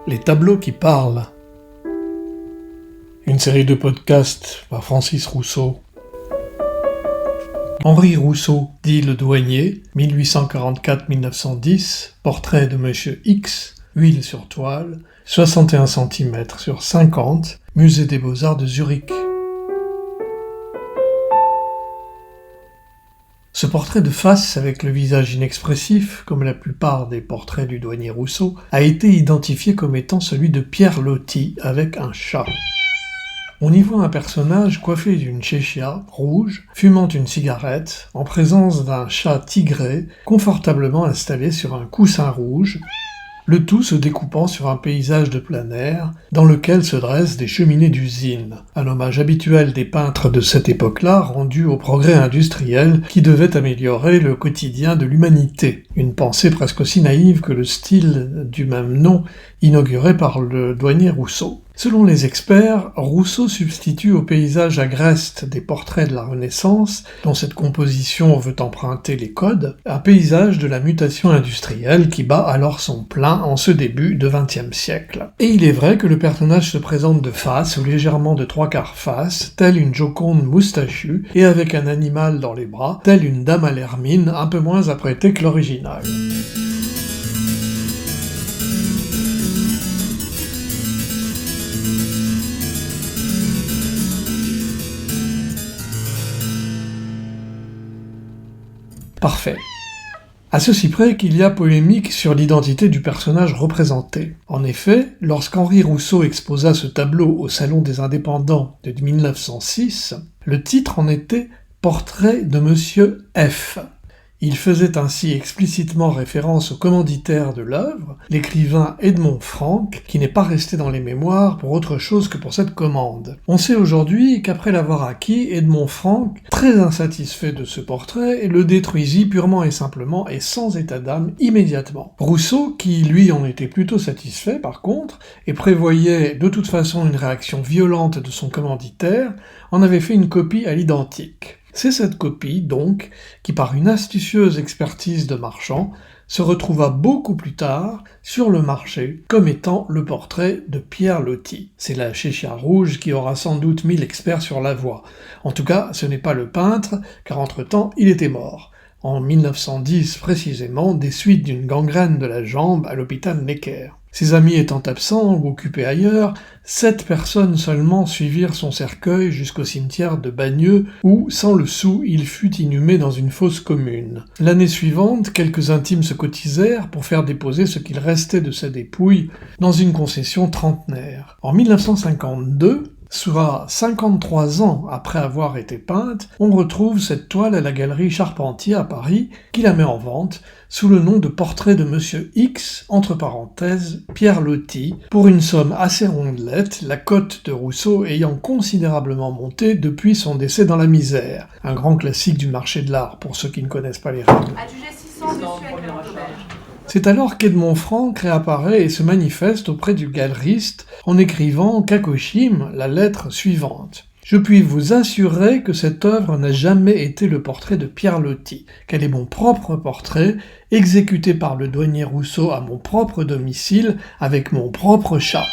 Les tableaux qui parlent. Une série de podcasts par Francis Rousseau. Henri Rousseau, dit le douanier, 1844-1910, portrait de Monsieur X, huile sur toile, 61 cm sur 50, Musée des Beaux-Arts de Zurich. Ce portrait de face, avec le visage inexpressif, comme la plupart des portraits du douanier Rousseau, a été identifié comme étant celui de Pierre Loti avec un chat. On y voit un personnage coiffé d'une chéchia rouge, fumant une cigarette, en présence d'un chat tigré, confortablement installé sur un coussin rouge, le tout se découpant sur un paysage de plein air, dans lequel se dressent des cheminées d'usine, un hommage habituel des peintres de cette époque-là rendu au progrès industriel qui devait améliorer le quotidien de l'humanité, une pensée presque aussi naïve que le style du même nom inauguré par le douanier Rousseau. Selon les experts, Rousseau substitue au paysage agreste des portraits de la Renaissance, dont cette composition veut emprunter les codes, un paysage de la mutation industrielle qui bat alors son plein en ce début de XXe siècle. Et il est vrai que le personnage se présente de face, ou légèrement de trois quarts face, telle une Joconde moustachue, et avec un animal dans les bras, telle une dame à l'hermine, un peu moins apprêtée que l'original. Parfait. À ceci près qu'il y a polémique sur l'identité du personnage représenté. En effet, lorsqu'Henri Rousseau exposa ce tableau au Salon des Indépendants de 1906, le titre en était « Portrait de Monsieur F ». Il faisait ainsi explicitement référence au commanditaire de l'œuvre, l'écrivain Edmond Franck, qui n'est pas resté dans les mémoires pour autre chose que pour cette commande. On sait aujourd'hui qu'après l'avoir acquis, Edmond Franck, très insatisfait de ce portrait, le détruisit purement et simplement et sans état d'âme immédiatement. Rousseau, qui lui en était plutôt satisfait par contre, et prévoyait de toute façon une réaction violente de son commanditaire, en avait fait une copie à l'identique. C'est cette copie, donc, qui par une astucieuse expertise de marchand, se retrouva beaucoup plus tard sur le marché comme étant le portrait de Pierre Loti. C'est la chéchia rouge qui aura sans doute mis l'expert sur la voie. En tout cas, ce n'est pas le peintre, car entre-temps, il était mort. En 1910 précisément, des suites d'une gangrène de la jambe à l'hôpital Necker. Ses amis étant absents ou occupés ailleurs, 7 personnes seulement suivirent son cercueil jusqu'au cimetière de Bagneux où, sans le sou, il fut inhumé dans une fosse commune. L'année suivante, quelques intimes se cotisèrent pour faire déposer ce qu'il restait de sa dépouille dans une concession trentenaire. En 1952, soit 53 ans après avoir été peinte, on retrouve cette toile à la galerie Charpentier à Paris, qui la met en vente, sous le nom de Portrait de Monsieur X, entre parenthèses, Pierre Loti, pour une somme assez rondelette, la cote de Rousseau ayant considérablement monté depuis son décès dans la misère. Un grand classique du marché de l'art, pour ceux qui ne connaissent pas les règles. Adjugé 600, monsieur Aubert. C'est alors qu'Edmond Franck réapparaît et se manifeste auprès du galeriste en écrivant Kakoshim la lettre suivante. « Je puis vous assurer que cette œuvre n'a jamais été le portrait de Pierre Loti, qu'elle est mon propre portrait, exécuté par le douanier Rousseau à mon propre domicile, avec mon propre chat. »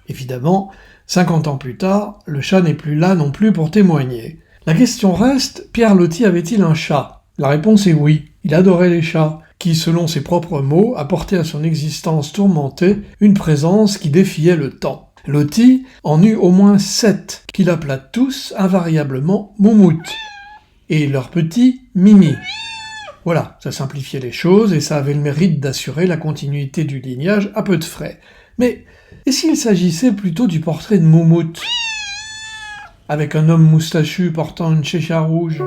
Évidemment, 50 ans plus tard, le chat n'est plus là non plus pour témoigner. La question reste, Pierre Loti avait-il un chat ? La réponse est oui, il adorait les chats, qui, selon ses propres mots, apportait à son existence tourmentée une présence qui défiait le temps. Loti en eut au moins 7, qu'il appela tous invariablement Moumout, et leur petit Mimi. Voilà, ça simplifiait les choses, et ça avait le mérite d'assurer la continuité du lignage à peu de frais. Mais, et s'il s'agissait plutôt du portrait de Moumout, avec un homme moustachu portant une chéchia rouge ?